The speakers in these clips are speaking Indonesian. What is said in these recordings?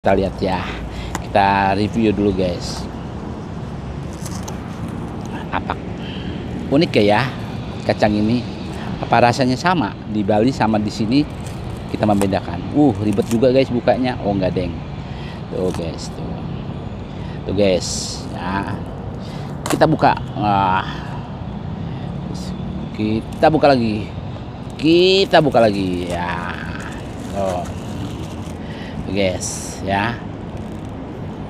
Kita lihat ya, kita review dulu guys. Apa unik ya kacang ini? Apa rasanya sama di Bali sama di sini? Kita membedakan. Ribet juga guys bukanya. Oh enggak deng. Tuh guys, tuh guys. Ya, kita buka. Kita buka lagi. Kita buka lagi. Ya. Oh. Guys ya,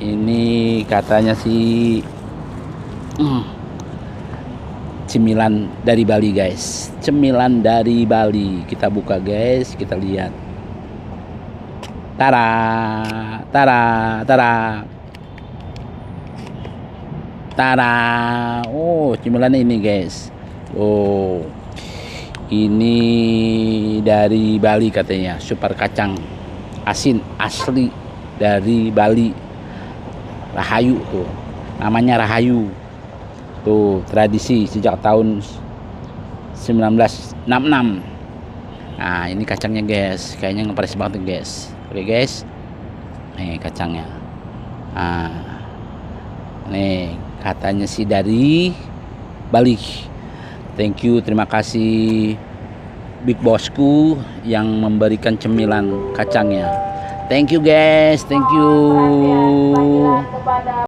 ini katanya sih cemilan dari Bali guys, cemilan dari Bali. Kita buka guys, kita lihat. Tara tara tara tara. Cemilan ini guys. Ini dari Bali katanya, super kacang asin asli dari Bali, Rahayu tuh, namanya Rahayu tuh, tradisi sejak tahun 1966. Nah ini kacangnya guys, kayaknya ngeparis banget guys. Oke guys, nih kacangnya. Nah nih katanya sih dari Bali. Thank you, terima kasih Big Bosku yang memberikan cemilan kacangnya. Thank you guys, thank you.